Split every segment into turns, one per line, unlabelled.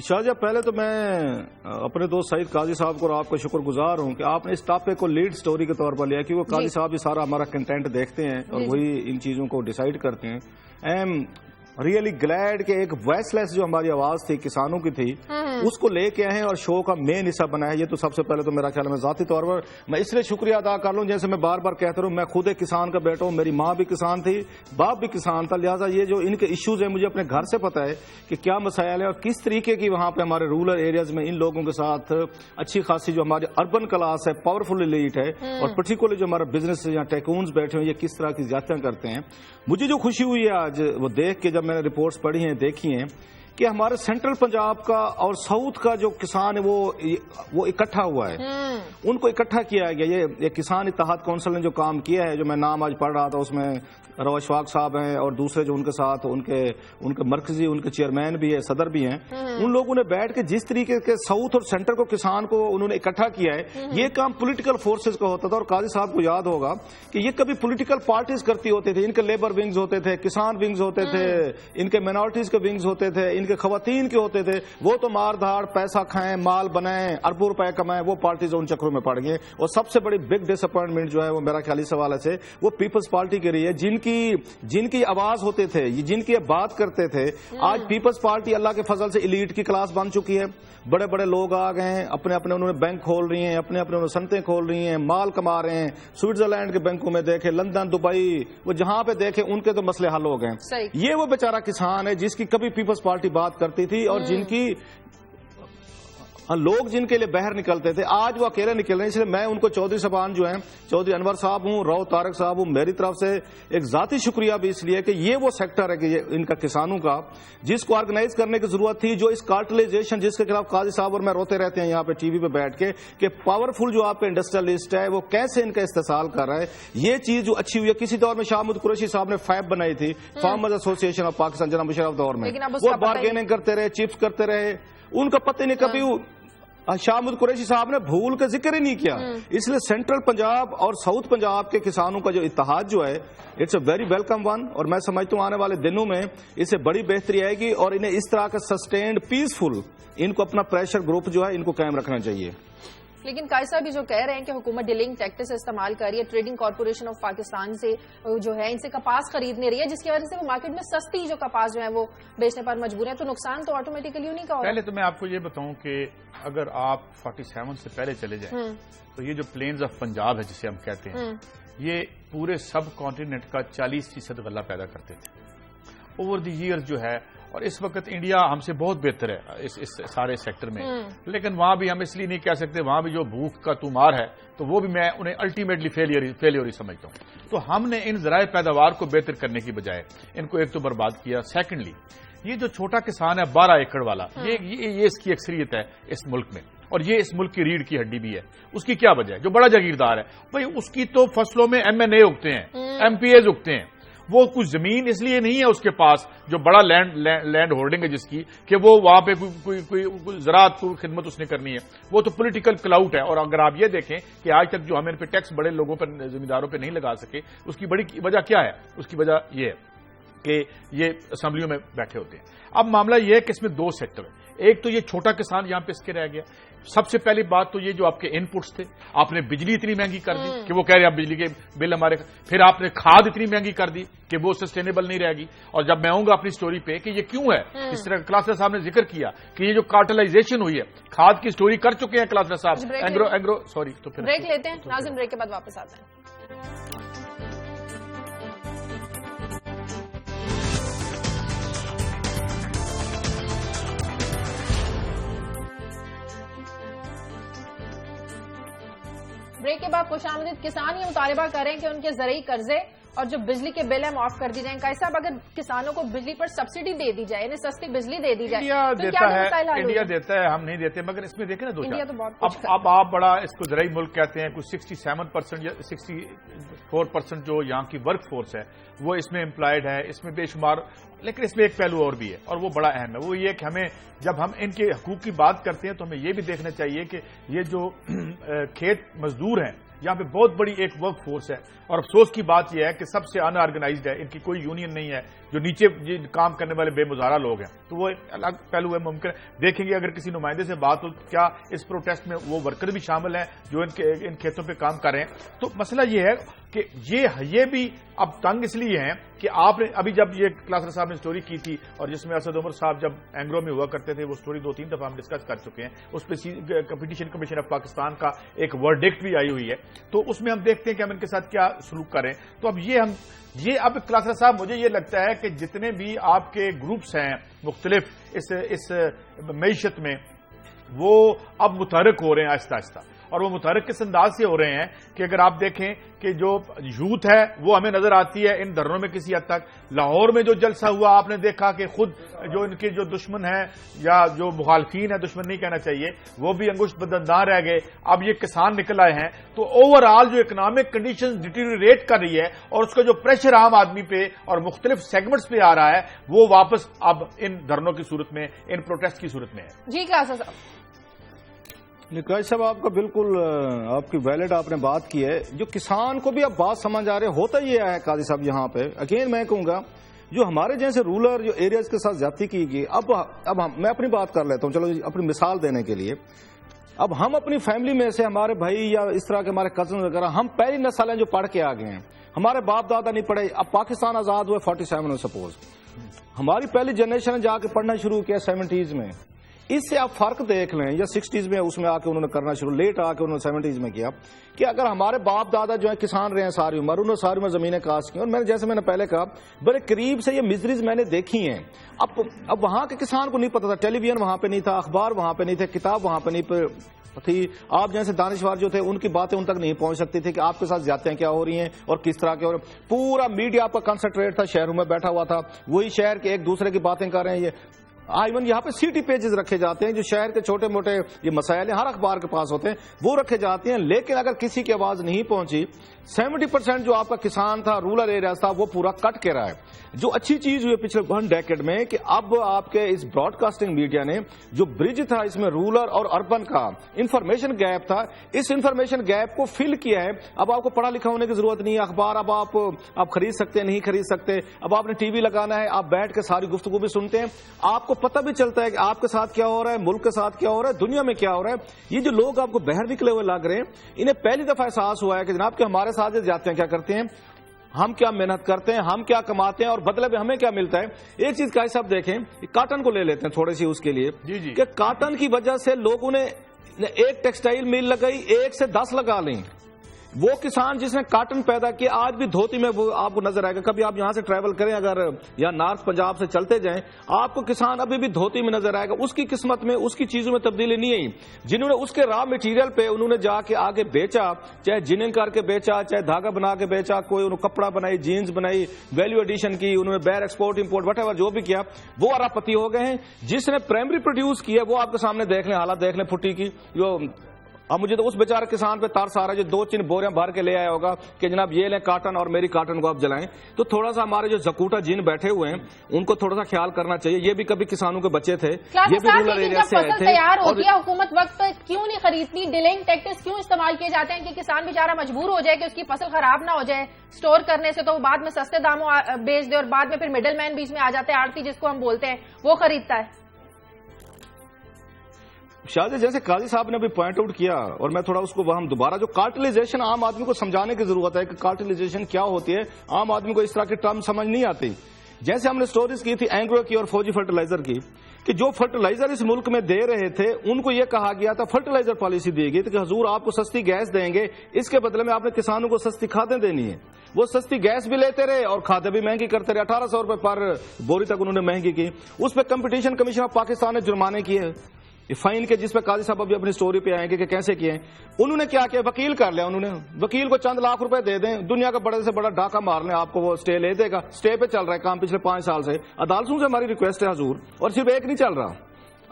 شاہجہاں پہلے تو میں اپنے دوست سعید قاضی صاحب کو اور آپ کا شکر گزار ہوں کہ آپ نے اس ٹاپک کو لیڈ سٹوری کے طور پر لیا، کیونکہ قاضی صاحب یہ سارا ہمارا کنٹینٹ دیکھتے ہیں اور وہی ان چیزوں کو ڈیسائیڈ کرتے ہیں. آئی ایم ریئلی گلیڈ کہ ایک وائس لیس جو ہماری آواز تھی کسانوں کی تھی اس کو لے کے آئے اور شو کا مین حصہ بنایا. یہ تو سب سے پہلے تو میرا خیال ہے میں ذاتی طور پر میں اس لیے شکریہ ادا کر لوں، جیسے میں بار بار کہتا ہوں میں خود ایک کسان کا بیٹا ہوں، میری ماں بھی کسان تھی، باپ بھی کسان تھا، لہٰذا یہ جو ان کے ایشوز ہیں مجھے اپنے گھر سے پتہ ہے کہ کیا مسائل ہیں اور کس طریقے کی وہاں پہ ہمارے رورل ایریاز میں ان لوگوں کے ساتھ اچھی خاصی جو ہماری اربن کلاس ہے، پاورفل ایلیٹ ہے، اور پرٹیکولرلی جو ہمارا بزنس یا ٹیکونز بیٹھے ہیں یہ کس طرح کی زیادتیاں کرتے ہیں. مجھے جو خوشی ہوئی ہے آج وہ دیکھ کے، جب میں نے رپورٹس پڑھی ہیں دیکھی ہیں، کہ ہمارے سینٹرل پنجاب کا اور ساؤتھ کا جو کسان ہے وہ اکٹھا ہوا ہے، ان کو اکٹھا کیا گیا. یہ کسان اتحاد کونسل نے جو کام کیا ہے، جو میں نام آج پڑھ رہا تھا، اس میں روا اشفاق صاحب ہیں اور دوسرے جو ان کے ساتھ ان کے مرکزی ان کے چیئرمین بھی ہے، صدر بھی ہیں، ان لوگوں نے بیٹھ کے جس طریقے کے ساؤتھ اور سینٹر کو کسان کو انہوں نے اکٹھا کیا ہے، یہ کام پولیٹیکل فورسز کا ہوتا تھا. اور قاضی صاحب کو یاد ہوگا کہ یہ کبھی پولیٹیکل پارٹیز کرتی ہوتی تھی، ان کے لیبر ونگز ہوتے تھے، کسان ونگز ہوتے تھے، ان کے مائنورٹیز کے ونگز ہوتے تھے، ان کے خواتین کے ہوتے تھے. وہ تو مار دھاڑ پیسہ کھائیں، مال بنائیں، اربوں روپے کمائیں، وہ پارٹیز ان چکروں میں پڑ گئے. اور سب سے بڑی بگ ڈس اپوائنٹمنٹ جو ہے وہ میرا خیال اس حوالے سے وہ پیپلز پارٹی کے رہی ہے، جن کی آواز ہوتے تھے، جن کی بات کرتے تھے. آج پیپلز پارٹی اللہ کے فضل سے ایلیٹ کی کلاس بن چکی ہے. بڑے بڑے لوگ آ گئے ہیں، اپنے انہوں نے بینک کھول رہی ہیں، اپنے انہوں نے صنعتیں کھول رہی ہیں، مال کما رہے ہیں. سوئٹزرلینڈ کے بینکوں میں دیکھیں، لندن، دبئی، وہ جہاں پہ دیکھیں ان کے تو مسئلے حل ہو گئے. یہ وہ بیچارہ کسان ہے جس کی کبھی پیپلز پارٹی بات کرتی تھی اور جن کی لوگ جن کے لیے باہر نکلتے تھے، آج وہ اکیلے نکل رہے ہیں. اس لیے میں ان کو چودھری صاحبان جو ہیں، چودھری انور صاحب ہوں، راؤ طارق صاحب ہوں، میری طرف سے ایک ذاتی شکریہ بھی اس لیے کہ یہ وہ سیکٹر ہے کہ یہ ان کا کسانوں کا جس کو آرگنائز کرنے کی ضرورت تھی. جو اس کارٹلائزیشن جس کے خلاف قاضی صاحب اور میں روتے رہتے ہیں یہاں پہ ٹی وی پہ بیٹھ کے کہ پاورفل جو آپ کا انڈسٹریلسٹ ہے وہ کیسے ان کا استحصال کر رہا ہے، یہ چیز جو اچھی ہوئی ہے. کسی دور میں شاہ محمود قریشی صاحب نے فیب بنائی تھی، فارمرز ایسوسی ایشن آف پاکستان، جناب مشرف دور میں، وہ بارگیننگ کرتے رہے، چپس کرتے رہے، ان کا پتہ نہیں کبھی شاہ محمود قریشی صاحب نے بھول کا ذکر ہی نہیں کیا. اس لیے سینٹرل پنجاب اور ساؤتھ پنجاب کے کسانوں کا جو اتحاد جو ہے it's a very welcome one. اور میں سمجھتا ہوں آنے والے دنوں میں اس سے بڑی بہتری آئے گی اور انہیں اس طرح کا سسٹینڈ پیسفل ان کو اپنا پریشر گروپ جو ہے ان کو قائم رکھنا چاہیے.
لیکن قاضی صاحب بھی جو کہہ رہے ہیں کہ حکومت ڈیلنگ ٹیکٹس استعمال کر رہی ہے، ٹریڈنگ کارپوریشن آف پاکستان سے جو ہے ان سے کپاس خریدنے رہی ہے، جس کی وجہ سے وہ مارکیٹ میں سستی جو کپاس جو ہے وہ بیچنے پر مجبور ہے، تو نقصان تو آٹومیٹکلی انہیں کا ہوگا.
پہلے تو میں آپ کو یہ بتاؤں کہ اگر آپ 47 سے پہلے چلے جائیں تو یہ جو پلینز آف پنجاب ہے جسے ہم کہتے ہیں، یہ پورے سب کانٹیننٹ کا 40% غلہ پیدا کرتے تھے اوور دی ایئر جو ہے. اور اس وقت انڈیا ہم سے بہت بہتر ہے اس سارے سیکٹر میں، لیکن وہاں بھی ہم اس لیے نہیں کہہ سکتے، وہاں بھی جو بھوک کا تومار ہے تو وہ بھی میں انہیں الٹیمیٹلی فیلیور ہی سمجھتا ہوں. تو ہم نے ان ذرائع پیداوار کو بہتر کرنے کی بجائے ان کو ایک تو برباد کیا. سیکنڈلی یہ جو چھوٹا کسان ہے 12 ایکڑ والا، یہ اس کی اکثریت ہے اس ملک میں، اور یہ اس ملک کی ریڑھ کی ہڈی بھی ہے. اس کی کیا وجہ ہے؟ جو بڑا جاگیردار ہے بھائی اس کی تو فصلوں میں MNA اگتے ہیں، MPAs اگتے ہیں. وہ کچھ زمین اس لیے نہیں ہے اس کے پاس جو بڑا لینڈ ہولڈنگ ہے جس کی کہ وہ وہاں پہ کوئی زراعت کو خدمت اس نے کرنی ہے، وہ تو پولیٹیکل کلاؤٹ ہے. اور اگر آپ یہ دیکھیں کہ آج تک جو ہم ان پہ ٹیکس بڑے لوگوں پر زمینداروں پہ نہیں لگا سکے، اس کی بڑی وجہ کیا ہے؟ اس کی وجہ یہ ہے کہ یہ اسمبلیوں میں بیٹھے ہوتے ہیں. اب معاملہ یہ ہے کہ اس میں 2 سیکٹر ہیں. ایک تو یہ چھوٹا کسان یہاں پہ اس کے رہ گیا. سب سے پہلی بات تو یہ جو آپ کے ان پٹس تھے، آپ نے بجلی اتنی مہنگی کر دی کہ وہ کہہ رہے ہیں بجلی کے بل ہمارے، پھر آپ نے کھاد اتنی مہنگی کر دی کہ وہ سسٹینیبل نہیں رہے گی. اور جب میں آؤں گا اپنی سٹوری پہ کہ یہ کیوں ہے، اس طرح کلاسر صاحب نے ذکر کیا کہ یہ جو کارٹلائزیشن ہوئی ہے، کھاد کی سٹوری کر چکے ہیں کلاسر صاحب. سوری تو پھر
بریک لیتے ہیں ناظرین، بریک کے بعد واپس آتے ہیں. بریک کے بعد خوش آمدید. کسان یہ مطالبہ کر رہے ہیں کہ ان کے زرعی قرضے اور جو بجلی کے بل ہیں معاف کر دی جائیں. قاضی صاحب اگر کسانوں کو بجلی پر سبسڈی دے دی جائے، انہیں سستی بجلی دے دی جائے،
انڈیا دیتا ہے، ہم نہیں دیتے. مگر اس میں دیکھیں نا 2 چار اب آپ بڑا اس کو زرعی ملک کہتے ہیں. کچھ 67% یا 64% جو یہاں کی ورک فورس ہے وہ اس میں امپلائڈ ہے، اس میں بے شمار. لیکن اس میں ایک پہلو اور بھی ہے اور وہ بڑا اہم ہے. وہ یہ کہ ہمیں جب ہم ان کے حقوق کی بات کرتے ہیں تو ہمیں یہ بھی دیکھنا چاہیے کہ یہ جو کھیت مزدور ہیں یہاں پہ بہت بڑی ایک ورک فورس ہے، اور افسوس کی بات یہ ہے کہ سب سے ان آرگنائزڈ ہے، ان کی کوئی یونین نہیں ہے، جو نیچے کام کرنے والے بے مظاہرہ لوگ ہیں، تو وہ الگ پہلو ہے۔ ممکن دیکھیں گے اگر کسی نمائندے سے بات ہو کیا اس پروٹیسٹ میں وہ ورکر بھی شامل ہیں جو ان کھیتوں پہ کام کر رہے ہیں۔ تو مسئلہ یہ ہے کہ یہ بھی اب تنگ اس لیے ہیں کہ آپ نے ابھی جب یہ کلاسر صاحب نے سٹوری کی تھی، اور جس میں اسد عمر صاحب جب اینگرو میں ہوا کرتے تھے، وہ سٹوری 2-3 دفعہ ہم ڈسکس کر چکے ہیں، اس پہ کمپٹیشن کمیشن آف پاکستان کا ایک ورڈکٹ بھی آئی ہوئی ہے، تو اس میں ہم دیکھتے ہیں کہ ہم ان کے ساتھ کیا سلوک کریں۔ تو اب یہ اب کلاسر صاحب مجھے یہ لگتا ہے کہ جتنے بھی آپ کے گروپس ہیں مختلف اس معیشت میں، وہ اب متحرک ہو رہے ہیں آہستہ آہستہ، اور وہ متحرک کس انداز سے ہو رہے ہیں کہ اگر آپ دیکھیں کہ جو یوتھ ہے وہ ہمیں نظر آتی ہے ان دھرنوں میں کسی حد تک۔ لاہور میں جو جلسہ ہوا آپ نے دیکھا کہ خود جو ان کے جو دشمن ہیں یا جو مخالفین ہیں، دشمن نہیں کہنا چاہیے، وہ بھی انگشت بدنداں رہ گئے، اب یہ کسان نکل آئے ہیں۔ تو اوور آل جو اکنامک کنڈیشن ڈیٹیریٹ کر رہی ہے، اور اس کا جو پریشر عام آدمی پہ اور مختلف سیگمنٹس پہ آ رہا ہے، وہ واپس اب ان دھرنوں کی صورت میں، ان پروٹیسٹ کی صورت میں ہے۔
جی کلاسر صاحب۔
قاضی صاحب آپ کا بالکل آپ کی ویلڈ آپ نے بات کی ہے، جو کسان کو بھی اب بات سمجھ آ رہے، ہوتا یہ ہے قاضی صاحب یہاں پہ اگین میں کہوں گا جو ہمارے جیسے رولر جو ایریاز کے ساتھ زیادتی کی گئی، اب میں اپنی بات کر لیتا ہوں، چلو اپنی مثال دینے کے لیے، اب ہم اپنی فیملی میں سے ہمارے بھائی یا اس طرح کے ہمارے کزن وغیرہ، ہم پہلی نسل ہیں جو پڑھ کے آ گئے ہیں، ہمارے باپ دادا نہیں پڑھے، اب پاکستان آزاد ہوئے 47 میں سپوز، ہماری پہلی جنریشن نے جا کے پڑھنا شروع کیا 70s میں، اس سے آپ فرق دیکھ لیں، یا 60s میں اس میں آ کے انہوں نے کرنا شروع، لیٹ آ کے انہوں نے 70s میں کیا، کہ اگر ہمارے باپ دادا جو ہیں کسان رہے ہیں ساری عمر، انہوں نے ساری عمر زمینیں کاشت کی، اور جیسے میں نے پہلے کہا بڑے قریب سے یہ مزریز میں نے دیکھی ہیں۔ اب وہاں کے کسان کو نہیں پتا تھا، ٹیلی ویژن وہاں پہ نہیں تھا، اخبار وہاں پہ نہیں تھے، کتاب وہاں پہ نہیں تھی، آپ جیسے دانشور جو تھے ان کی باتیں ان تک نہیں پہنچ سکتی تھی کہ آپ کے ساتھ زیادتیاں کیا ہو رہی ہیں اور کس طرح کے، اور پورا میڈیا آپ کا کنسنٹریٹ تھا شہروں میں بیٹھا ہوا تھا، وہی شہر کے ایک دوسرے کی باتیں کر رہے ہیں۔ یہ ایون یہاں پہ سٹی پیجز رکھے جاتے ہیں جو شہر کے چھوٹے موٹے یہ مسائل ہیں، ہر اخبار کے پاس ہوتے ہیں، وہ رکھے جاتے ہیں، لیکن اگر کسی کی آواز نہیں پہنچی، 70% جو آپ کا کسان تھا، رورل ایریا تھا، وہ پورا کٹ کے رہا ہے۔ جو اچھی چیز ہوئی پچھلے 1 ڈیکیڈ میں کہ اب آپ کے اس براڈ کاسٹنگ میڈیا نے جو برج تھا اس میں رورل اور اربن کا انفارمیشن گیپ تھا، اس انفارمیشن گیپ کو فل کیا ہے۔ اب آپ کو پڑھا لکھا ہونے کی ضرورت نہیں ہے، اخبار اب آپ خرید سکتے ہیں، نہیں خرید سکتے، اب آپ نے ٹی وی لگانا ہے، آپ بیٹھ کے ساری گفتگو بھی سنتے ہیں، آپ کو پتہ بھی چلتا ہے کہ آپ کے ساتھ کیا ہو رہا ہے، ملک کے ساتھ کیا ہو رہا ہے، دنیا میں کیا ہو رہا ہے۔ یہ جو لوگ آپ کو باہر نکلے ہوئے لگ رہے ہیں، انہیں پہلی دفعہ احساس ہوا ہے کہ جناب کہ ہمارے ساتھ جاتے ہیں کیا کرتے ہیں، ہم کیا محنت کرتے ہیں، ہم کیا کماتے ہیں اور بدلے میں ہمیں کیا ملتا ہے۔ ایک چیز قاضی صاحب دیکھیں، کاٹن کو لے لیتے ہیں تھوڑی سی اس کے لیے، کہ کاٹن کی وجہ سے لوگوں نے ایک ٹیکسٹائل مل لگائی، 1 سے 10 لگا لیں، وہ کسان جس نے کاٹن پیدا کیا آج بھی دھوتی میں وہ آپ کو نظر آئے گا۔ کبھی آپ یہاں سے ٹریول کریں اگر یا نارتھ پنجاب سے چلتے جائیں، آپ کو کسان ابھی بھی دھوتی میں نظر آئے گا۔ اس کی قسمت میں، اس کی چیزوں میں تبدیلی نہیں آئی۔ جنہوں نے اس کے را مٹیریل پہ انہوں نے جا کے آگے بیچا، چاہے جنن کر کے بیچا، چاہے دھاگا بنا کے بیچا، کوئی انہوں کپڑا بنائی، جینز بنائی، ویلیو ایڈیشن کی، انہوں نے بیر ایکسپورٹ امپورٹ وٹ ایور جو بھی کیا، وہ اراپتی ہو گئے ہیں۔ جس نے پرائمری پروڈیوس کیا وہ آپ کے سامنے دیکھ لیں، حالات دیکھ لیں پھٹی کی۔ جو اب مجھے تو اس بیچارے کسان پہ ترس آ رہا ہے جو 2-3 بوریاں بھر کے لے آیا ہوگا کہ جناب یہ لیں کاٹن اور میری کاٹن کو آپ جلائیں۔ تو تھوڑا سا ہمارے جو زکوٹا جن بیٹھے ہوئے ہیں ان کو تھوڑا سا خیال کرنا چاہیے، یہ بھی کبھی کسانوں کے بچے تھے، یہ بھی رورل ایریا سے آئے تھے۔
تیار ہوتی ہے حکومت وقت پر کیوں نہیں خریدتی؟ ڈیلینگ ٹیکٹکس کیوں استعمال کیے جاتے ہیں کہ کسان بیچارہ مجبور ہو جائے کہ اس کی فصل خراب نہ ہو جائے اسٹور کرنے سے، تو وہ بعد میں سستے داموں بیچ دے اور بعد میں پھر مڈل مین بیچ میں آ جاتے ہیں، آڑتی جس کو ہم بولتے ہیں، وہ خریدتا ہے۔
شاید جیسے قاضی صاحب نے ابھی پوائنٹ آؤٹ کیا، اور میں تھوڑا اس کو وہاں دوبارہ جو کارٹلائزیشن عام آدمی کو سمجھانے کی ضرورت ہے کہ کارٹلائزیشن کیا ہوتی ہے، عام آدمی کو اس طرح کی ٹرم سمجھ نہیں آتی۔ جیسے ہم نے سٹوریز کی تھی اینگرو کی اور فوجی فرٹیلائزر کی، کہ جو فرٹیلائزر اس ملک میں دے رہے تھے ان کو یہ کہا گیا تھا، فرٹیلائزر پالیسی دی گئی تھی کہ حضور آپ کو سستی گیس دیں گے، اس کے بدلے میں آپ نے کسانوں کو سستی کھادیں دینی ہے۔ وہ سستی گیس بھی لیتے رہے اور کھادیں بھی مہنگی کرتے رہے، 1800 روپے پر بوری تک انہوں نے مہنگی کی۔ اس پہ کمپٹیشن کمیشن آف پاکستان نے جرمانے کیے فائن کے، جس پہ قاضی صاحب ابھی اپنی سٹوری پہ آئیں گے کہ کیسے کیے ہیں۔ انہوں نے کیا کیا، وکیل کر لیا، انہوں نے وکیل کو چند لاکھ روپے دے دیں، دنیا کا بڑے سے بڑا ڈاکہ مار لیں، آپ کو وہ سٹے لے دے گا۔ سٹے پہ چل رہا ہے کام پچھلے 5 سال سے، عدالتوں سے ہماری ریکویسٹ ہے حضور، اور صرف ایک نہیں چل رہا،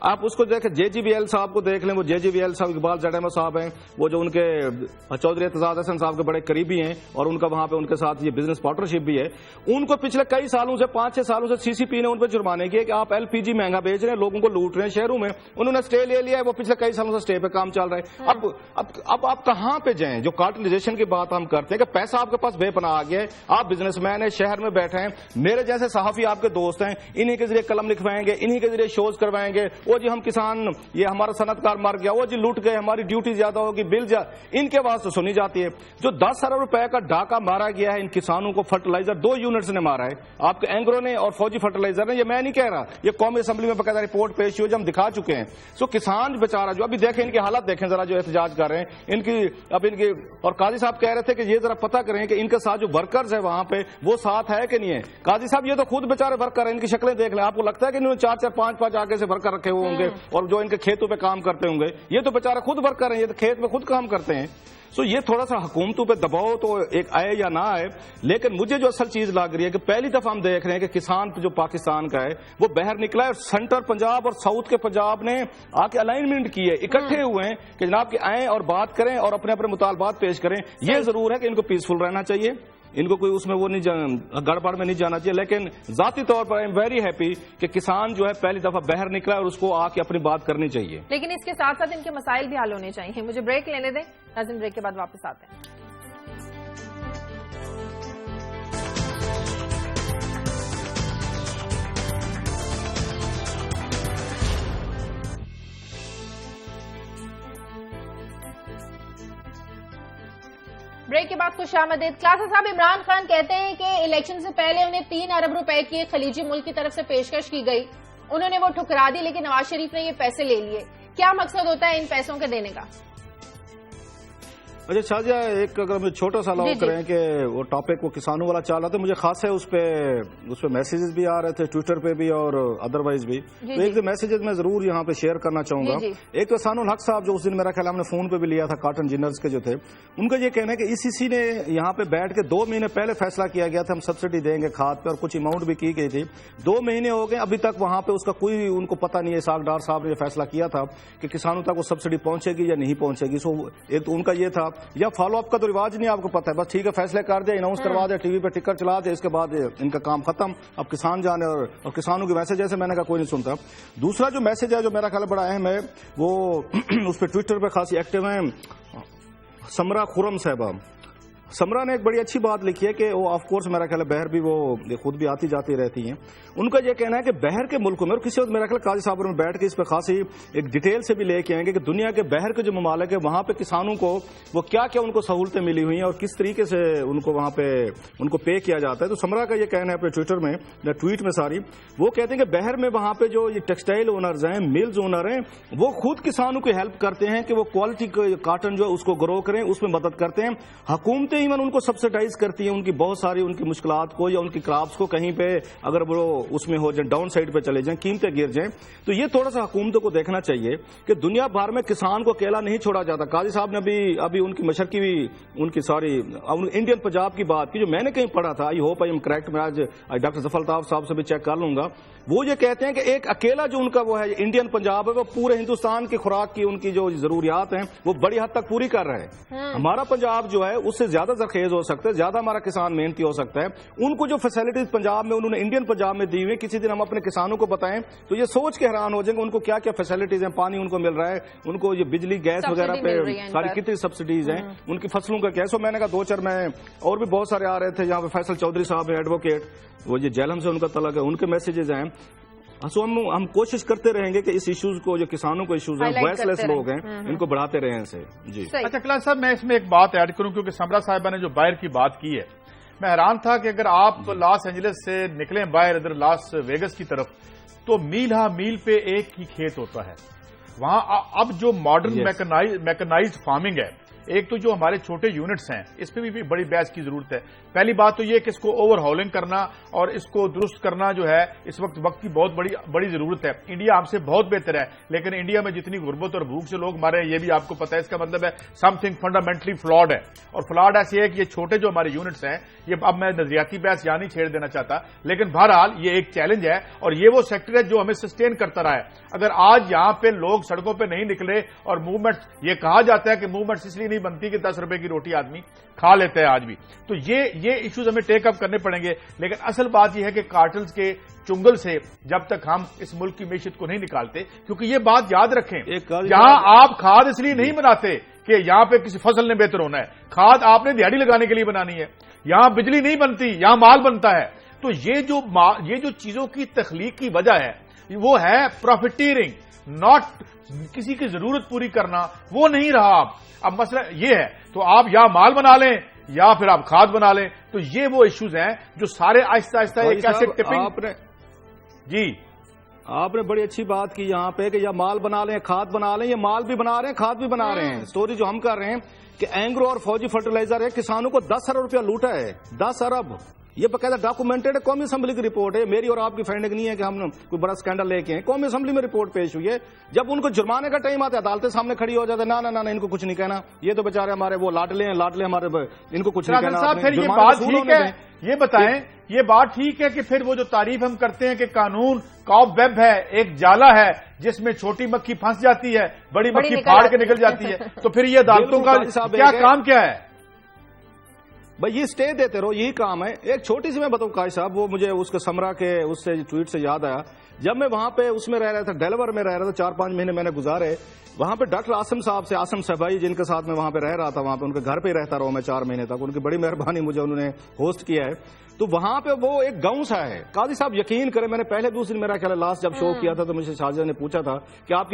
آپ اس کو دیکھیں, JGVL صاحب کو دیکھ لیں, وہ JGVL صاحب اقبال زیڈ احمد صاحب ہیں, وہ جو ان کے چودھری اعتزاز حسن صاحب کے بڑے قریبی ہیں اور ان کا وہاں پہ ان کے ساتھ یہ بزنس پارٹنرشپ بھی ہے. ان کو پچھلے کئی سالوں سے 5-6 سالوں سے CCP نے ان پہ جرمانے کیے کہ آپ LPG مہنگا بیچ رہے ہیں, لوگوں کو لوٹ رہے ہیں شہروں میں. انہوں نے اسٹے لے لیا ہے, وہ پچھلے کئی سالوں سے اسٹے پہ کام چل رہا ہے. اب آپ کہاں پہ جائیں؟ جو کارٹلائزیشن کی بات ہم کرتے ہیں کہ پیسہ آپ کے پاس بے پناہ آ گیا ہے, آپ بزنس مین ہیں, شہر میں بیٹھے ہیں, میرے جیسے صحافی آپ کے دوست ہیں, انہی کے ذریعے قلم لکھوائیں گے, انہی کے ذریعے شوز کروائیں گے, وہ جی ہم کسان, یہ ہمارا صنعت کار مر گیا, وہ جی لوٹ گئے, ہماری ڈیوٹی زیادہ ہوگی, بل ان کے واسطے سنی جاتی ہے. جو 10 ارب روپے کا ڈاکہ مارا گیا ہے ان کسانوں کو, فرٹیلائزر 2 یونٹس نے مارا ہے, آپ کے اینگرو نے اور فوجی فرٹیلائزر نے. یہ میں نہیں کہہ رہا, یہ قومی اسمبلی میں باقاعدہ رپورٹ پیش ہوئی جو ہم دکھا چکے ہیں. سو کسان بیچارہ جو ابھی دیکھیں ان کی حالت دیکھیں ذرا, جو احتجاج کر رہے ہیں ان کی اور قاضی صاحب کہہ رہے تھے کہ یہ ذرا پتہ کریں کہ ان کے ساتھ جو ورکرز ہیں وہاں پہ وہ ساتھ ہے کہ نہیں ہے. قاضی صاحب یہ تو خود بیچارے ورکر ہیں, ان کی شکلیں دیکھ لیں, آپ کو لگتا ہے کہ انہوں نے 4-4 5-5 آگے سے ورکر رکھے ہوئے ہوں گے اور جو ان کے کھیتوں پہ کام کرتے ہوں گے, یہ تو بیچارے خود ورکر ہیں, یہ تو کھیت میں خود کام کرتے ہیں. سو یہ تھوڑا سا حکومتوں پہ دباؤ تو ایک آئے یا نہ آئے, لیکن مجھے جو اصل چیز لگ رہی ہے کہ پہلی دفعہ ہم دیکھ رہے ہیں کہ کسان جو پاکستان کا ہے وہ باہر نکلا ہے, اور سینٹر پنجاب اور ساؤتھ کے پنجاب نے آ کے الائنمنٹ کی ہے, اکٹھے ہوئے ہیں کہ جناب کہ آئیں اور بات کریں اور اپنے اپنے مطالبات پیش کریں. یہ ضرور ہے کہ ان کو پیسفل رہنا چاہیے, ان کو کوئی اس میں وہ نہیں گڑبڑ میں نہیں جانا چاہیے. لیکن ذاتی طور پر آئی ایم ویری ہیپی کہ کسان جو ہے پہلی دفعہ باہر نکلا اور اس کو آ کے اپنی بات کرنی چاہیے.
لیکن اس کے ساتھ ساتھ ان کے مسائل بھی حل ہونے چاہیے. مجھے بریک لینے دیں, ناظرین بریک کے بعد واپس آتے ہیں. بریک کے بعد خوش آمدید. کلاسا صاحب, عمران خان کہتے ہیں کہ الیکشن سے پہلے انہیں 3 ارب روپے کی خلیجی ملک کی طرف سے پیشکش کی گئی, انہوں نے وہ ٹھکرا دی, لیکن نواز شریف نے یہ پیسے لے لیے. کیا مقصد ہوتا ہے ان پیسوں کے دینے کا؟
اچھا شاہ جہاں, ایک اگر ہم چھوٹا سا لاؤ کریں کہ وہ ٹاپک وہ کسانوں والا چل رہا تھا, مجھے خاص ہے اس پہ میسیجز بھی آ رہے تھے ٹویٹر پہ بھی اور ادروائز بھی. تو ایک میسیجز میں ضرور یہاں پہ شیئر کرنا چاہوں گا. ایک تو احسان الحق صاحب جو اس دن میرا خیال ہم نے فون پہ بھی لیا تھا, کاٹن جنرلز کے جو تھے, ان کا یہ کہنا ہے کہ ECC نے یہاں پہ بیٹھ کے 2 مہینے پہلے فیصلہ کیا گیا تھا ہم سبسڈی دیں گے کھاد پہ, اور کچھ اماؤنٹ بھی کی گئی تھی. 2 مہینے ہو گئے, ابھی تک وہاں پہ اس کا کوئی ان کو پتہ نہیں ہے. اسحاق ڈار صاحب نے یہ فیصلہ کیا تھا کہ کسانوں تک وہ سبسڈی پہنچے گی یا نہیں پہنچے گی. سو ایک تو ان کا یہ تھا, یا فالو اپ کا تو رواج نہیں آپ کو پتہ ہے, بس ٹھیک ہے فیصلے کر دیا, اناؤنس کروا دیا, ٹی وی پہ ٹکر چلا دیا, اس کے بعد ان کا کام ختم. اب کسان جانے اور کسانوں کے میسج ایسے میں نے کہا کوئی نہیں سنتا. دوسرا جو میسج ہے جو میرا خیال بڑا اہم ہے, وہ اس پہ ٹویٹر پہ خاصی ایکٹیو ہیں سمرا خرم صاحبہ. سمرا نے ایک بڑی اچھی بات لکھی ہے کہ وہ آف کورس میرا خیال ہے باہر بھی وہ خود بھی آتی جاتی رہتی ہیں. ان کا یہ کہنا ہے کہ باہر کے ملکوں میں, اور کسی وقت میرا خیال قاضی صاحب میں بیٹھ کے اس پہ خاصی ایک ڈیٹیل سے بھی لے کے آئیں گے کہ دنیا کے باہر کے جو ممالک ہیں وہاں پہ کسانوں کو وہ کیا کیا ان کو سہولتیں ملی ہوئی ہیں اور کس طریقے سے ان کو وہاں پہ ان کو پے کیا جاتا ہے. تو سمرا کا یہ کہنا ہے اپنے ٹویٹر میں یا ٹویٹ میں ساری, وہ کہتے ہیں کہ باہر میں وہاں پہ جو یہ ٹیکسٹائل اونرز ہیں, ملز اونر ہیں, وہ خود کسانوں کی ہیلپ کرتے ہیں کہ وہ کوالٹی کاٹن جو ہے اس کو گرو کریں, اس میں مدد کرتے ہیں. حکومتیں ایون ان کو سبسڈائز کرتی ہیں ان کی بہت ساری ان کی مشکلات کو یا ان کی کراپس کو, کہیں پہ اگر وہ اس میں ہو جائیں ڈاؤن سائڈ پہ چلے جائیں, قیمتیں گر جائیں. تو یہ تھوڑا سا حکومتوں کو دیکھنا چاہیے کہ دنیا بھر میں کسان کو اکیلا نہیں چھوڑا جاتا. قاضی صاحب نے ابھی ان کی مشرقی بھی ان کی ساری انڈین پنجاب کی بات کی جو میں نے کہیں پڑھا تھا, I hope I am correct, میں آج ڈاکٹر ظفر الطاف صاحب سے بھی چیک کر لوں گا. وہ یہ کہتے ہیں کہ ایک اکیلا جو ان کا وہ ہے انڈین پنجاب ہے, وہ پورے ہندوستان کی خوراک کی ان کی جو ضروریات ہیں وہ بڑی حد تک پوری کر رہے ہیں. ہمارا پنجاب جو ہے اس سے زیادہ زرخیز ہو سکتا ہے, زیادہ ہمارا کسان محنتی ہو سکتا ہے. ان کو جو فیسلٹیز پنجاب میں انہوں نے انڈین پنجاب میں دی ہوئی, کسی دن ہم اپنے کسانوں کو بتائیں تو یہ سوچ کے حیران ہو جائیں گے ان کو کیا کیا فیسلٹیز ہیں. پانی ان کو مل رہا ہے, ان کو یہ بجلی گیس وغیرہ پہ ساری کتنی سبسڈیز ہیں, ان کی فصلوں کا کیسو. میں نے کہا 2-4 میں اور بھی بہت سارے آ رہے تھے یہاں پہ, فیصل چودھری صاحب ہیں ایڈوکیٹ, وہ یہ جیلم سے ان کا تعلق ہے, ان کے میسیجز ہیں. سو ہم کوشش کرتے رہیں گے کہ اس ایشوز کو جو کسانوں کو ایشوز ہیں, وائس لیس لوگ ہیں, ان کو بڑھاتے رہیں سے. جی
اچھا کلاس صاحب, میں اس میں ایک بات ایڈ کروں کیونکہ سمرا صاحبہ نے جو باہر کی بات کی ہے, میں حیران تھا کہ اگر آپ لاس اینجلس سے نکلیں باہر ادھر لاس ویگس کی طرف تو میل ہا میل پہ ایک ہی کھیت ہوتا ہے. وہاں اب جو ماڈرن میکنائزڈ فارمنگ ہے, ایک تو جو ہمارے چھوٹے یونٹس ہیں اس پہ بھی بڑی بحث کی ضرورت ہے. پہلی بات تو یہ کہ اس کو اوور ہالنگ کرنا اور اس کو درست کرنا جو ہے اس وقت کی بہت بڑی ضرورت ہے. انڈیا ہم سے بہت بہتر ہے, لیکن انڈیا میں جتنی غربت اور بھوک سے لوگ مارے ہیں یہ بھی آپ کو پتا ہے. اس کا مطلب ہے سم تھنگ فنڈامنٹلی فلاڈ ہے, اور فلاڈ ایسی ہے کہ یہ چھوٹے جو ہمارے یونٹس ہیں, یہ اب میں نظریاتی بحث یہاں نہیں چھیڑ دینا چاہتا, لیکن بہرحال یہ ایک چیلنج ہے اور یہ وہ سیکٹر ہے جو ہمیں سسٹین کرتا رہا ہے. اگر آج یہاں پہ لوگ سڑکوں پہ نہیں نکلے اور موومنٹس, یہ کہا جاتا ہے کہ موومنٹس اس لیے نہیں بنتی کہ 10 روپے کی روٹی آدمی کھا لیتا ہے آج بھی, تو یہ ایشوز ہمیں ٹیک اپ کرنے پڑیں گے. لیکن اصل بات یہ ہے کہ کارٹلز کے چنگل سے جب تک ہم اس ملک کی معیشت کو نہیں نکالتے, کیونکہ یہ بات یاد رکھیں, یہاں آپ کھاد اس لیے نہیں بناتے کہ یہاں پہ کسی فصل نے بہتر ہونا ہے, کھاد آپ نے دیہڑی لگانے کے لیے بنانی ہے. یہاں بجلی نہیں بنتی, یہاں مال بنتا ہے. تو یہ جو چیزوں کی تخلیق کی وجہ ہے وہ ہے پروفیٹیرنگ, ناٹ کسی کی ضرورت پوری کرنا, وہ نہیں رہا. اب مسئلہ یہ ہے تو آپ یا مال بنا لیں یا پھر آپ کھاد بنا لیں. تو یہ وہ ایشوز ہیں جو سارے آہستہ آہستہ ایک ایسے ٹپنگ. جی
آپ نے بڑی اچھی بات کی یہاں پہ کہ یا مال بنا لیں کھاد بنا لیں. یہ مال بھی بنا رہے ہیں کھاد بھی بنا رہے ہیں. سٹوری جو ہم کر رہے ہیں کہ اینگرو اور فوجی فرٹیلائزر ہے, کسانوں کو 10 ارب روپیہ لوٹا ہے, 10 ارب. یہ باقاعدہ ڈاکومنٹڈ ہے, قومی اسمبلی کی رپورٹ ہے, میری اور آپ کی فائنڈنگ نہیں ہے کہ ہم کوئی بڑا اسکینڈل لے کے ہیں. قومی اسمبلی میں رپورٹ پیش ہوئی ہے. جب ان کو جرمانے کا ٹائم آتا ہے عدالتیں سامنے کھڑی ہو جاتا ہے, نہ ان کو کچھ نہیں کہنا, یہ تو بیچارے ہمارے وہ لاڈلے ہمارے, ان کو کچھ نہیں کہنا.
پھر یہ بات ٹھیک ہے, یہ بتائیں یہ بات ٹھیک ہے کہ پھر وہ جو تعریف ہم کرتے ہیں کہ قانون کاپ ویب ہے, ایک جالا ہے جس میں چھوٹی مکھی پھنس جاتی ہے, بڑی مکھی پھاڑ کے نکل جاتی ہے, تو پھر یہ عدالتوں کا کیا کام کیا ہے؟
بھائی یہ اسٹے دیتے رہو, یہی کام ہے. ایک چھوٹی سی میں بتاؤں قاضی صاحب, وہ مجھے اس کے سمرا کے اس سے ٹویٹ سے یاد آیا. جب میں وہاں پہ اس میں رہ رہا تھا, ڈیلور میں رہ رہا تھا, 4-5 مہینے میں نے گزارے وہاں پہ. ڈاکٹر آسم صاحب سے, آسم صاحبائی جن کے ساتھ میں وہاں پہ رہ رہا تھا, وہاں پہ ان کے گھر پہ ہی رہتا رہا میں 4 مہینے تک. ان کی بڑی مہربانی, مجھے انہوں نے ہوسٹ کیا ہے. تو وہاں پہ وہ ایک گاؤں سا ہے. قاضی صاحب یقین کریں, میں نے پہلے دوسری میرا خیال لاسٹ جب شو کیا تھا تو مجھے شاہجہاں نے پوچھا تھا کہ آپ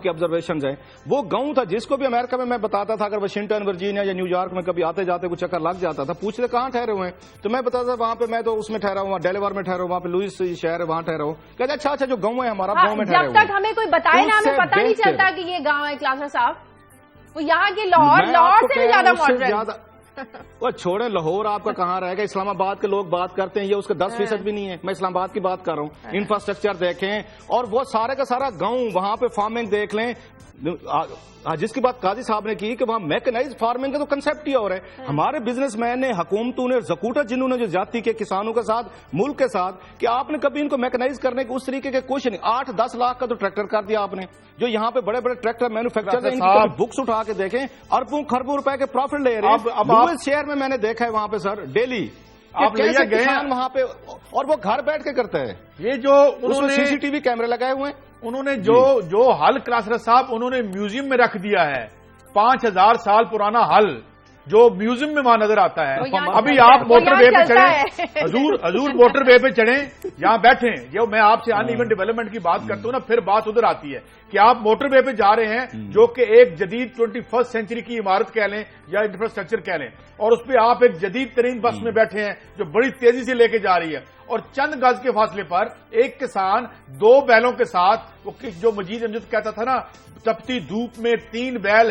کی آبزرویشنز ہیں. وہ گاؤں تھا جس کو بھی امریکہ میں بتاتا تھا, اگر واشنگٹن ورجینیا یا نیو یارک میں کبھی آتے جاتے کوئی چکر لگ جاتا تھا, پوچھتے کہاں ٹھہرے ہوئے ہیں, تو میں بتاتا تھا وہاں پہ میں تو اس میں ٹھہرا ہوں, ڈیلیور میں ٹھہرا ہوں, وہاں پہ لوئس شہر ہے وہاں ٹھہرا ہوں. کہتے اچھا جو گاؤں ہے ہمارا, گاؤں میں ٹھہرے
جب تک ہمیں کوئی بتائے نا, ہمیں پتہ نہیں چلتا کہ یہ گاؤں ہے. کلاسر صاحب وہ یہاں کے لاہور سے بھی زیادہ ماڈرن.
وہ چھوڑیں لاہور آپ کا کہاں رہے گا, اسلام آباد کے لوگ بات کرتے ہیں, یہ اس کا 10% بھی نہیں ہے. میں اسلام آباد کی بات کر رہا ہوں. انفراسٹرکچر دیکھیں, اور وہ سارے کا سارا گاؤں, وہاں پہ فارمنگ دیکھ لیں. جس کی بات قاضی صاحب نے کی کہ وہاں میکنائز فارمنگ کا تو کنسپٹ ہی اور ہے. ہمارے بزنس مین نے, حکومتوں نے, زکوٹا جنہوں نے جو زیادتی کے کسانوں کے ساتھ, ملک کے ساتھ, کہ آپ نے کبھی ان کو میکنائز کرنے کے اس طریقے کے کوشش نہیں. 8-10 لاکھ کا تو ٹریکٹر کر دیا آپ نے. جو یہاں پہ بڑے بڑے ٹریکٹر مینوفیکچر ہیں, ان کی بکس اٹھا کے دیکھیں, اربوں خربوں روپے کے پروفٹ لے رہے ہیں. اب شہر میں نے دیکھا ہے وہاں پہ سر ڈیلی آپ لے گئے وہاں پہ, اور وہ گھر بیٹھ کے کرتے ہیں.
یہ جو انہوں نے
CCTV کیمرے لگائے ہوئے ہیں,
انہوں نے جو حل کلاسر صاحب انہوں نے میوزیم میں رکھ دیا ہے, 5000 سال پرانا حل جو میوزیم میں وہاں نظر آتا ہے. ابھی آپ موٹر وے پہ چڑھیں, حضور موٹر وے پہ چڑھیں, یہاں بیٹھیں. یہ میں آپ سے ان ایون ڈیولپمنٹ کی بات کرتا ہوں نا, پھر بات ادھر آتی ہے کہ آپ موٹر وے پہ جا رہے ہیں جو کہ ایک جدید 21 سینچری کی عمارت کہہ لیں یا انفراسٹرکچر کہہ لیں, اور اس پہ آپ ایک جدید ترین بس میں بیٹھے ہیں جو بڑی تیزی سے لے کے جا رہی ہے, اور چند گز کے فاصلے پر ایک کسان 2 بیلوں کے ساتھ, وہ جو مجید امجد کہتا تھا نا, تپتی دھوپ میں 3 بیل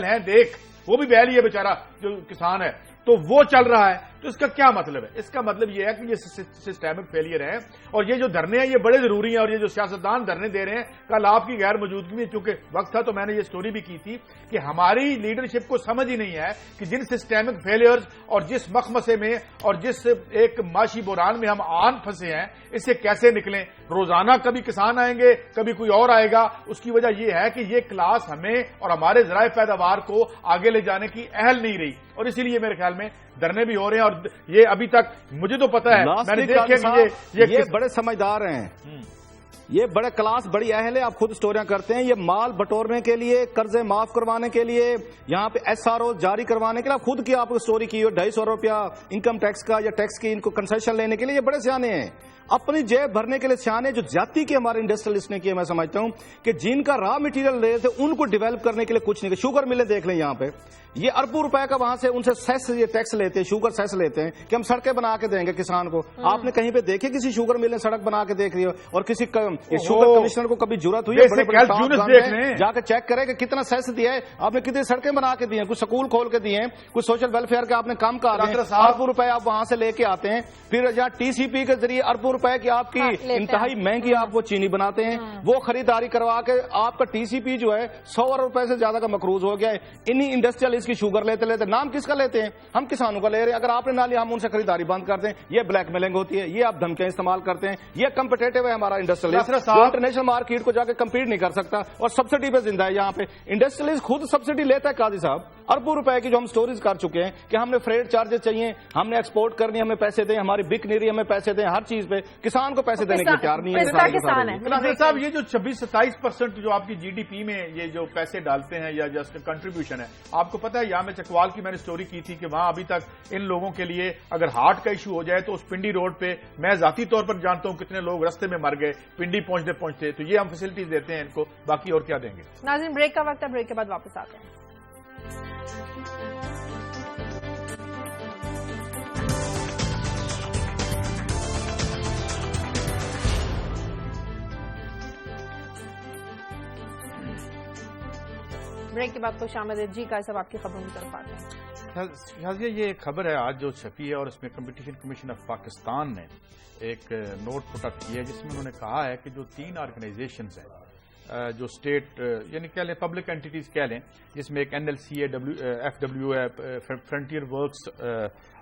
ہیں دیکھ, وہ بھی بیل ہی ہے بیچارہ جو کسان ہے, تو وہ چل رہا ہے. تو اس کا کیا مطلب ہے؟ اس کا مطلب یہ ہے کہ یہ سسٹمک فیلئر ہے, اور یہ جو دھرنے ہیں یہ بڑے ضروری ہیں, اور یہ جو سیاستدان دھرنے دے رہے ہیں. کل آپ کی غیر موجودگی میں چونکہ وقت تھا تو میں نے یہ سٹوری بھی کی تھی کہ ہماری لیڈرشپ کو سمجھ ہی نہیں ہے کہ جن سسٹمک فیلئرز اور جس مخمسے میں اور جس ایک معاشی بحران میں ہم آن پھنسے ہیں, اس سے کیسے نکلیں. روزانہ کبھی کسان آئیں گے, کبھی کوئی اور آئے گا. اس کی وجہ یہ ہے کہ یہ کلاس ہمیں اور ہمارے ذرائع پیداوار کو آگے لے جانے کی اہل نہیں رہی, اور اسی لیے میرے خیال میں دھرنے بھی ہو رہے ہیں. اور یہ ابھی تک مجھے تو پتا ہے, میں نے دیکھا کہ
یہ بڑے سمجھدار ہیں, یہ بڑے کلاس بڑی اہل ہے. آپ خود سٹوریاں کرتے ہیں, یہ مال بٹورنے کے لیے, قرضے معاف کروانے کے لیے, یہاں پہ SRO جاری کروانے کے لیے, خود کی آپ کو سٹوری کی 250 روپیہ انکم ٹیکس کا یا ٹیکس کی ان کو کنسیشن لینے کے لیے, یہ بڑے سیانے ہیں. اپنی جیب بھرنے کے لیے سیانے جو زیادتی کی ہمارے انڈسٹریلسٹ نے کی میں سمجھتا ہوں کہ جن کا را مٹیریل لے تھے ان کو ڈیولپ کرنے کے لیے کچھ نہیں. شوگر ملیں دیکھ لیں یہاں پہ, یہ اربوں روپے کا وہاں سے ان سے سیس, یہ ٹیکس لیتے ہیں, شوگر سیس لیتے ہیں کہ ہم سڑکیں بنا کے دیں گے کسان کو. آپ نے کہیں پہ دیکھے کسی شوگر مل نے سڑک بنا کے دیکھ رہی ہو؟ اور کسی شوگر کمشنر کو کبھی ضرورت ہوئی ہے جا کے چیک کرے کہ کتنا سیس دیا ہے آپ نے, کتنی سڑکیں بنا کے دی ہیں, کچھ سکول کھول کے دیے ہیں, کچھ سوشل ویلفیئر کے آپ نے کام کر رہے ہیں, اربوں روپے آپ وہاں سے لے کے آتے ہیں. پھر جہاں ٹی سی پی کے ذریعے اربوں روپے کی آپ کی انتہائی مہنگی آپ وہ چینی بناتے ہیں, وہ خریداری کروا کے آپ کا ٹی سی پی جو ہے 100 روپے سے زیادہ کا مقروض ہو گیا ہے. انہی انڈسٹریل اس کی شوگر لیتے نام کس کا لیتے ہیں؟ ہم کسانوں کا لے رہے ہیں. اگر آپ نے نہ لیا ہم ان سے خریداری بند کر دیں. یہ بلیک میلنگ ہوتی ہے, یہ آپ دھمکیاں استعمال کرتے ہیں. یہ کمپٹیٹو ہے ہمارا انڈسٹریلسٹ, جو انٹرنیشنل مارکیٹ کو جا کے کمپیٹ نہیں کر سکتا اور سبسڈی پہ زندہ ہے. یہاں پہ انڈسٹریلسٹ خود سبسڈی لیتا ہے قاضی صاحب, اربوں روپے کی جو ہم سٹوریز کر چکے ہیں کہ ہم نے فریٹ چارجز چاہیے, ہم نے ایکسپورٹ کرنی, ہمیں پیسے دیں, ہماری بک نہیں رہی, ہمیں پیسے دیں, ہر چیز پہ کسان کو پیسے دینے کے لیے تیار نہیں ہے.
صاحب یہ جو 26-27% جو آپ کی جی ڈی پی میں یہ جو پیسے ڈالتے ہیں یا جسٹ کنٹریبیوشن ہے, آپ کو پتا ہے یہاں میں چکوال کی میں نے سٹوری کی تھی کہ وہاں ابھی تک ان لوگوں کے لیے اگر ہارٹ کا ایشو ہو جائے تو اس پنڈی روڈ پہ میں ذاتی طور پر جانتا ہوں کتنے لوگ رستے میں مر گئے پنڈی پہنچتے. تو یہ ہم فیسلٹیز دیتے ہیں ان کو, باقی اور کیا دیں گے.
ناظرین بریک کا وقت ہے, بریک کے بعد واپس آتے ہیں. بریک کے بعد خوش آمدید. جی کا سب آپ کی خبروں کی طرف آتے ہیں.
یہ ایک خبر ہے آج جو چھپی ہے اور اس میں کمپٹیشن کمیشن آف پاکستان نے ایک نوٹ پٹ اپ کیا ہے جس میں انہوں نے کہا ہے کہ جو 3 آرگنائزیشنز ہیں جو اسٹیٹ یعنی کہہ لیں پبلک اینٹیز کہہ لیں, جس میں ایک NLC ہے, FW ہے, فرنٹیئر ورکس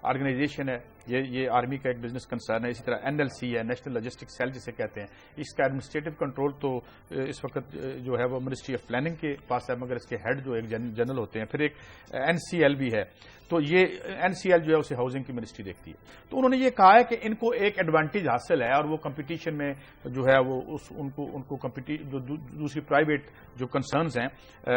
آرگنائزیشن ہے, یہ آرمی کا ایک بزنس کنسرن ہے, اسی طرح NLC ہے, نیشنل لاجسٹک سیل جسے کہتے ہیں. اس کا ایڈمنسٹریٹو کنٹرول تو اس وقت جو ہے وہ منسٹری آف پلاننگ کے پاس ہے, مگر اس کے ہیڈ جو ایک جنرل ہوتے ہیں. پھر ایک NCL بھی ہے, تو یہ NCL جو ہے اسے ہاؤسنگ کی منسٹری دیکھتی ہے. تو انہوں نے یہ کہا ہے کہ ان کو ایک ایڈوانٹیج حاصل ہے اور وہ کمپٹیشن میں جو ہے وہ ان کو جو دوسری پرائیویٹ جو کنسرنز ہیں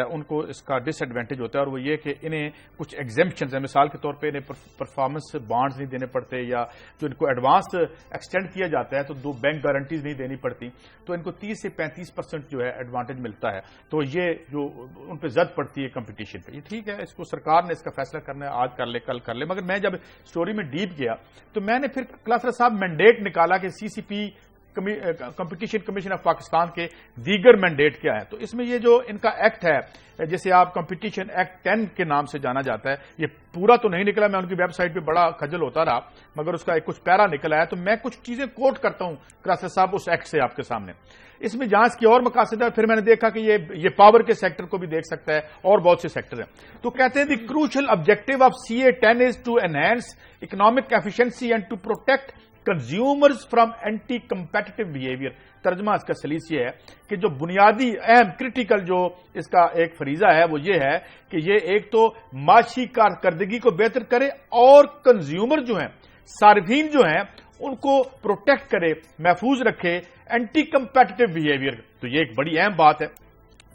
ان کو اس کا ڈس ایڈوانٹیج ہوتا ہے, اور وہ یہ کہ انہیں کچھ ایگزمپشنز ہیں. مثال کے طور پہ انہیں پرفارمنس بانڈز نہیں دینے پڑتے, یا جو ان کو ایڈوانس ایکسٹینڈ کیا جاتا ہے تو 2 بینک گارنٹیز نہیں دینی پڑتی, تو ان کو 30 سے 35% جو ہے ایڈوانٹیج ملتا ہے. تو یہ جو ان پہ زد پڑتی ہے کمپٹیشن پہ, یہ ٹھیک ہے, اس کو سرکار نے اس کا فیصلہ کرنا ہے, آج کر لے کل کر لے. مگر میں جب اسٹوری میں ڈیپ گیا تو میں نے پھر کلاسرا صاحب مینڈیٹ نکالا کہ CCP competition commission of Pakistan کے دیگر مینڈیٹ کیا ہے. تو اس میں یہ جو ان کا ایکٹ ہے جسے آپ کمپٹیشن ایکٹ 10 کے نام سے جانا جاتا ہے, یہ پورا تو نہیں نکلا, میں ان کی ویب سائٹ پہ بڑا خجل ہوتا رہا, مگر اس کا ایک کچھ پیرا نکلا ہے. تو میں کچھ چیزیں کوٹ کرتا ہوں کلاسرا صاحب اس ایکٹ سے آپ کے سامنے. اس میں جہاں اس کی اور مقاصد ہے, پھر میں نے دیکھا کہ یہ پاور کے سیکٹر کو بھی دیکھ سکتا ہے اور بہت سے سیکٹر ہیں. تو کہتے ہیں the crucial objective of CA10 is to enhance economic efficiency and to protect consumers from anti competitive behaviour. ترجمہ اس کا سلیس یہ ہے کہ جو بنیادی اہم کرٹیکل جو اس کا ایک فریضہ ہے وہ یہ ہے کہ یہ ایک تو معاشی کارکردگی کو بہتر کرے اور کنزیومر جو ہیں, صارفین جو ہیں, ان کو پروٹیکٹ کرے, محفوظ رکھے اینٹی کمپیٹیٹو بہیویئر. تو یہ ایک بڑی اہم بات ہے.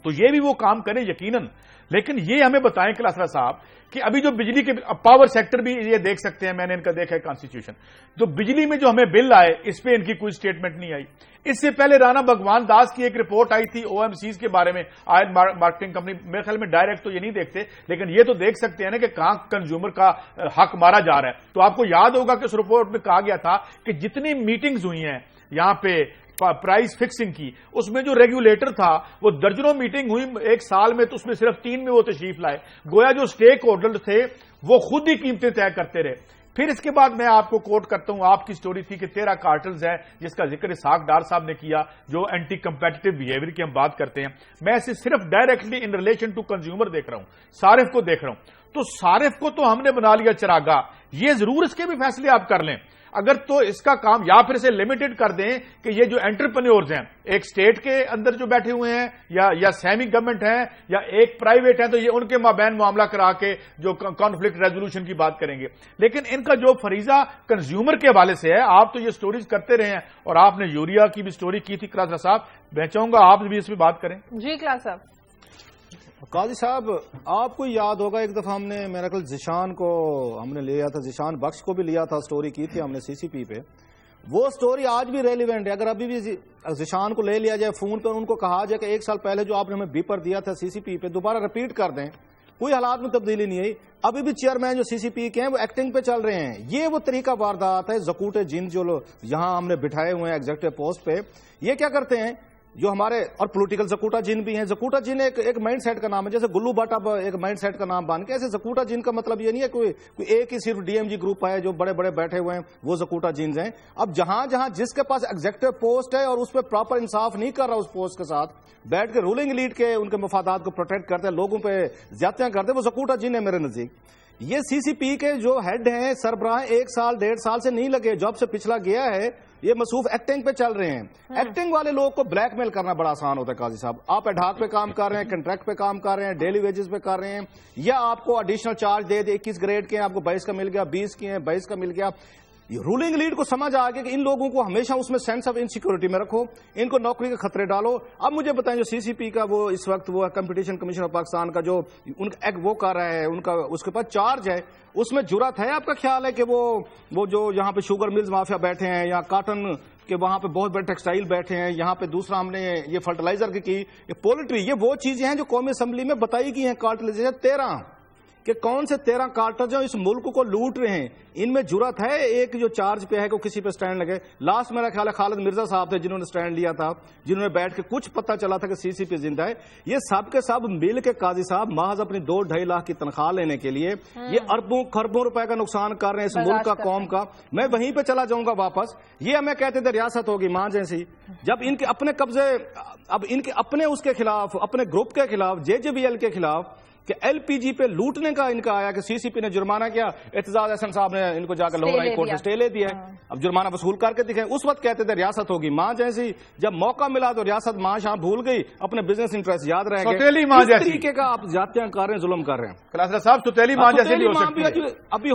تو یہ بھی وہ کام کرے یقیناً, لیکن یہ ہمیں بتائیں کلاسرا صاحب کہ ابھی جو بجلی کے پاور سیکٹر بھی یہ دیکھ سکتے ہیں, میں نے ان کا دیکھا ہے کانسٹیٹیوشن, جو بجلی میں جو ہمیں بل آئے اس پہ ان کی کوئی سٹیٹمنٹ نہیں آئی. اس سے پہلے رانا بھگوان داس کی ایک رپورٹ آئی تھی OMCs کے بارے میں, آئل مارکیٹنگ کمپنی, میرے خیال میں ڈائریکٹ تو یہ نہیں دیکھتے, لیکن یہ تو دیکھ سکتے ہیں نا کہ کہاں کنزیومر کا حق مارا جا رہا ہے. تو آپ کو یاد ہوگا کہ اس رپورٹ میں کہا گیا تھا کہ جتنی میٹنگز ہوئی ہیں یہاں پہ پرائز فکسنگ کی, اس میں جو ریگولیٹر تھا وہ درجنوں میٹنگ ہوئی ایک سال میں, تو اس میں صرف 3 میں وہ تشریف لائے. گویا جو سٹیک ہولڈر تھے وہ خود ہی قیمتیں طے کرتے رہے. پھر اس کے بعد میں آپ کو کوٹ کرتا ہوں, آپ کی سٹوری تھی کہ 13 کارٹلز ہیں جس کا ذکر اسحاق ڈار صاحب نے کیا, جو اینٹی کمپیٹیٹو بہیویئر کی ہم بات کرتے ہیں. میں اسے صرف directly in relation to consumer دیکھ رہا ہوں, صارف کو دیکھ رہا ہوں. تو صارف کو تو ہم نے بنا لیا چراغا, یہ ضرور اس کے بھی فیصلے آپ کر لیں. اگر تو اس کا کام یا پھر اسے لمیٹڈ کر دیں کہ یہ جو انٹرپرینیورز ہیں ایک سٹیٹ کے اندر جو بیٹھے ہوئے ہیں یا سیمی گورنمنٹ ہیں یا ایک پرائیویٹ ہیں, تو یہ ان کے مابین معاملہ کرا کے جو کانفلکٹ ریزولوشن کی بات کریں گے. لیکن ان کا جو فریضہ کنزیومر کے حوالے سے ہے, آپ تو یہ سٹوریز کرتے رہے ہیں, اور آپ نے یوریا کی بھی سٹوری کی تھی کلاسرا صاحب, میں چاہوں گا آپ بھی اس پہ بات کریں.
جی کلاس صاحب.
قاضی صاحب آپ کو یاد ہوگا ایک دفعہ ہم نے میرا خیال ذیشان کو ہم نے لیا تھا, ذیشان بخش کو بھی لیا تھا, سٹوری کی تھی ہم نے CCP پہ. وہ سٹوری آج بھی ریلیونٹ ہے. اگر ابھی بھی ذیشان کو لے لیا جائے فون پہ، ان کو کہا جائے کہ 1 سال پہلے جو آپ نے ہمیں بیپر دیا تھا سی سی پی پہ دوبارہ ریپیٹ کر دیں، کوئی حالات میں تبدیلی نہیں آئی. ابھی بھی چیئرمین جو سی سی پی کے ہیں وہ ایکٹنگ پہ چل رہے ہیں. یہ وہ طریقہ واردات ہے. زکوٹے جن جو یہاں ہم نے بٹھائے ہوئے ہیں ایگزیکٹو پوسٹ پہ، یہ کیا کرتے ہیں جو ہمارے، اور پولیٹیکل زکوٹا جن بھی ہیں. زکوٹا جن ایک مائنڈ سیٹ کا نام ہے، جیسے گلو بٹ اب ایک مائنڈ سیٹ کا نام بن کے، ایسے زکوٹا جن کا مطلب یہ نہیں ہے کوئی ایک ہی صرف ڈی ایم جی گروپ ہے جو بڑے بڑے بیٹھے ہوئے ہیں وہ زکوٹا جنز ہیں. اب جہاں جہاں جس کے پاس ایگزیکٹو پوسٹ ہے اور اس پہ پراپر انصاف نہیں کر رہا اس پوسٹ کے ساتھ، بیٹھ کے رولنگ لیڈ کے ان کے مفادات کو پروٹیکٹ کرتے ہیں، لوگوں پہ زیادتیاں کرتے ہیں، وہ زکوٹا جن ہے میرے نزدیک. یہ سی سی پی کے جو ہیڈ ہیں، سربراہ 1 سال 1.5 سال سے نہیں لگے، جب سے پچھلا گیا ہے یہ مصروف ایکٹنگ پہ چل رہے ہیں. ایکٹنگ والے لوگ کو بلیک میل کرنا بڑا آسان ہوتا ہے قاضی صاحب. آپ ایڈہاک پہ کام کر رہے ہیں، کنٹریکٹ پہ کام کر رہے ہیں، ڈیلی ویجز پہ کر رہے ہیں، یا آپ کو ایڈیشنل چارج دے 21 گریڈ کے ہیں، آپ کو 22 کا مل گیا، 20 کے ہیں 22 کا مل گیا. رولنگ لیڈ کو سمجھ آ گیا کہ ان لوگوں کو ہمیشہ اس میں سینس آف انسیکیورٹی میں رکھو، ان کو نوکری کے خطرے ڈالو. اب مجھے بتائیں جو سی سی پی کا وہ اس وقت وہ کمپٹیشن کمیشن آف پاکستان کا جو ان کا وہ کر رہا ہے، ان کا اس کے پاس چارج ہے، اس میں جرات ہے؟ آپ کا خیال ہے کہ وہ جو یہاں پہ شوگر ملز مافیا بیٹھے ہیں یا کاٹن کہ وہاں پہ بہت بڑے ٹیکسٹائل بیٹھے ہیں، یہاں پہ دوسرا ہم نے یہ فرٹیلائزر کی، یہ پولٹری، یہ وہ چیزیں ہیں جو قومی اسمبلی میں بتائی گئی ہیں. کارٹلیجن 13 کہ کون سے 13 کارٹل جو اس ملک کو لوٹ رہے ہیں، ان میں جرات ہے ایک جو چارج پہ ہے کہ کسی پہ سٹینڈ لگے. لاسٹ میرا خیال ہے خالد مرزا صاحب تھے جنہوں نے سٹینڈ لیا تھا، جنہوں نے بیٹھ کے کچھ پتہ چلا تھا کہ سی سی پی زندہ ہے. یہ سب کے سب مل کے قاضی صاحب محض اپنی 2-2.5 لاکھ کی تنخواہ لینے کے لیے یہ اربوں خربوں روپے کا نقصان کر رہے ہیں اس ملک کا، قوم کا. میں وہیں پہ چلا جاؤں گا واپس. یہ ہمیں کہتے تھے ریاست ہوگی ماں جیسی، جب ان کے اپنے قبضے، اب ان کے اپنے اس کے خلاف، اپنے گروپ کے خلاف، جے جے بی ایل کے خلاف کہ ایل پی جی پہ لوٹنے کا ان کا آیا کہ سی سی پی نے جرمانہ کیا، اعتزاز احسن صاحب نے ان کو جا کر لاہور ہائی کورٹ سے اسٹے لے دیا ہے، اب جرمانہ وصول کر کے دکھائیں. اس وقت کہتے تھے ریاست ہوگی ماں جیسی، جب موقع ملا تو ریاست ماں شاہ بھول گئی، اپنے بزنس انٹرسٹ یاد رہ گئے. اس طریقے کا آپ جاتیاں کر رہے ہیں، ظلم کر رہے ہیں.
کلاسرا صاحب ستیلی ماں جیسی بھی ہو سکتی ہے
ابھی.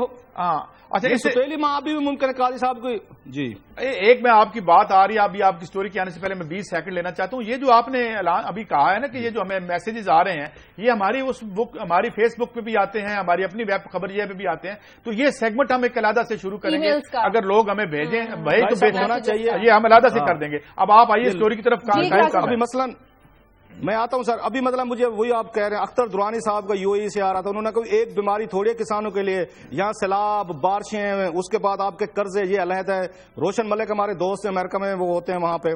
اچھا
ستیلی ماں ابھی بھی ممکن ہے قاضی صاحب کو. جی
ایک میں آپ کی بات آ رہی ہے، ابھی آپ کی سٹوری کے آنے سے پہلے میں 20 سیکنڈ لینا چاہتا ہوں. یہ جو آپ نے اعلان ابھی کہا ہے نا کہ یہ جو ہمیں میسیجز آ رہے ہیں یہ ہماری اس بک، ہماری فیس بک پہ بھی آتے ہیں، ہماری اپنی ویب خبریہ پہ بھی آتے ہیں. تو یہ سیگمنٹ ہم ایک علیحدہ سے شروع کریں گے، اگر لوگ ہمیں بھیجیں بھائی تو بھیجنا چاہیے، یہ ہم علیحدہ سے کر دیں گے. اب آپ آئیے سٹوری کی طرف.
ابھی مثلا میں آتا ہوں سر، ابھی مطلب مجھے وہی آپ کہہ رہے ہیں، اختر درانی صاحب کا یو اے ای سے آ رہا تھا، انہوں نے کوئی ایک بیماری تھوڑی ہے کسانوں کے لیے، یہاں سیلاب، بارشیں، اس کے بعد آپ کے قرضے، یہ علیحد ہے. روشن ملک ہمارے دوست ہیں امریکہ میں، وہ ہوتے ہیں وہاں پہ،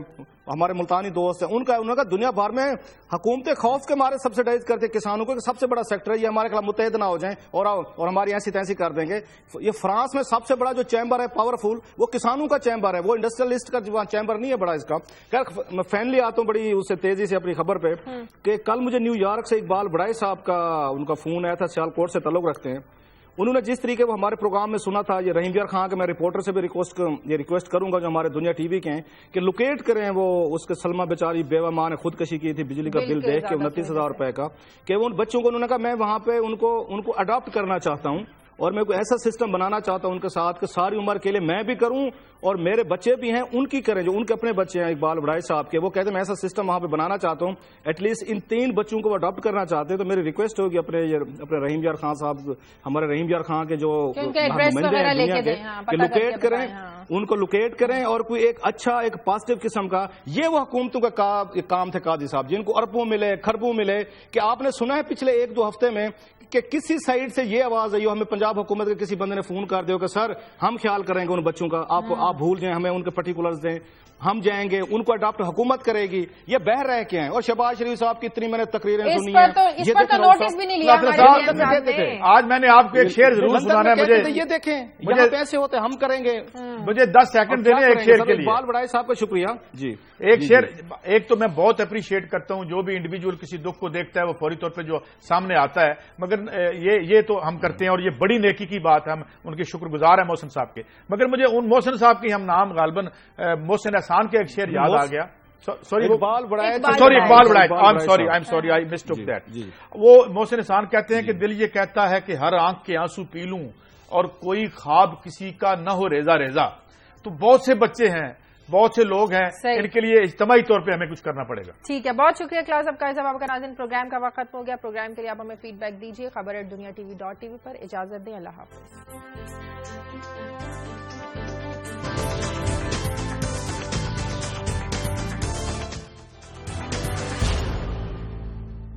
ہمارے ملتانی دوست ہیں، انہوں نے دنیا بھر میں حکومتیں خوف کے مارے سبسڈائز کرتے کسانوں کو کہ سب سے بڑا سیکٹر ہے، یہ ہمارے خلاف متحد نہ ہو جائیں اور ہماری ایسی تیسی کر دیں گے. یہ فرانس میں سب سے بڑا جو چیمبر ہے پاورفل، وہ کسانوں کا چیمبر ہے، وہ انڈسٹریلسٹ کا چیمبر نہیں ہے بڑا اس کا. میں فینلی آتا ہوں بڑی اس سے تیزی سے اپنی خبر پہ کہ کل مجھے نیو یارک سے اقبال بڑائی صاحب کا ان کا فون آیا تھا، سیالکوٹ سے تعلق رکھتے ہیں. انہوں نے جس طریقے وہ ہمارے پروگرام میں سنا تھا، یہ رحیم یار خان کے میں رپورٹر سے بھی ریکویسٹ کروں گا جو ہمارے دنیا ٹی وی کے ہیں کہ لوکیٹ کریں وہ اس کے سلمہ بیچاری بیوہ ماں نے خودکشی کی تھی بجلی کا بل دیکھ کے 29,000 روپے کا، کہ وہ ان بچوں کو، انہوں نے کہا میں وہاں پہ ان کو اڈاپٹ کرنا چاہتا ہوں اور میں کوئی ایسا سسٹم بنانا چاہتا ہوں ان کے ساتھ کہ ساری عمر کے لیے میں بھی کروں اور میرے بچے بھی ہیں ان کی کریں، جو ان کے اپنے بچے ہیں اقبال بڑائی صاحب کے. وہ کہتے ہیں میں ایسا سسٹم وہاں پہ بنانا چاہتا ہوں، ایٹ لیسٹ ان 3 بچوں کو وہ اڈاپٹ کرنا چاہتے ہیں. تو میری ریکویسٹ ہوگی اپنے رحیم یار خان صاحب، ہمارے رحیم یار خان کے جو نمائندے ہیں دنیا کے، کہ لوکیٹ کریں، ان کو لوکیٹ کریں اور کوئی ایک اچھا ایک پازیٹیو قسم کا. یہ وہ حکومتوں کا کام تھے قاضی صاحب جن کو اربوں ملے، خربوں ملے. کہ آپ نے سنا ہے پچھلے 1-2 ہفتے میں کہ کسی سائڈ سے یہ آواز آئی ہو، ہمیں پنجاب حکومت کے کسی بندے نے فون کر دیا کہ سر ہم خیال کریں گے ان بچوں کا، آپ بھول جائیں، ہمیں ان کے پرٹیکولرز دیں، ہم جائیں گے، ان کو اڈاپٹ حکومت کرے گی. یہ بہ رہے کے ہیں. اور شہباز شریف صاحب کی اتنی میں نے تقریریں سنی ہیں،
اس پر تو نوٹس بھی نہیں لیا.
آج میں نے آپ کو ایک شعر ضرور سنانا ہے، مجھے
یہ دیکھیں مجھے پیسے ہوتے ہم کریں گے.
مجھے 10 سیکنڈ دینے ایک شعر کے لیے.
اقبال بڑائی صاحب کا شکریہ. جی
ایک شعر، ایک تو میں بہت اپریشیٹ کرتا ہوں جو بھی انڈیویجول کسی دکھ کو دیکھتا ہے وہ فوری طور پہ جو سامنے آتا ہے، مگر یہ تو ہم کرتے ہیں اور یہ بڑی نیکی کی بات ہے، ہم ان کے شکر گزار ہیں محسن صاحب کے. مگر مجھے ان محسن صاحب کی ہم نام غالباً محسن احسان کے ایک شعر یاد آ گیا. اقبال بڑائی، وہ محسن احسان کہتے ہیں کہ دل یہ کہتا ہے کہ ہر آنکھ کے آنسو پی لوں اور کوئی خواب کسی کا نہ ہو ریزہ ریزہ. تو بہت سے بچے ہیں، بہت سے لوگ ہیں، ان کے لیے اجتماعی طور پہ ہمیں کچھ کرنا پڑے گا.
ٹھیک ہے، بہت شکریہ کلاس اب صاحب آپ کا. ناظرین پروگرام کا وقت ہو گیا. پروگرام کے لیے آپ ہمیں فیڈ بیک دیجیے. خبر@duniatv.tv پر. اجازت دیں، اللہ حافظ.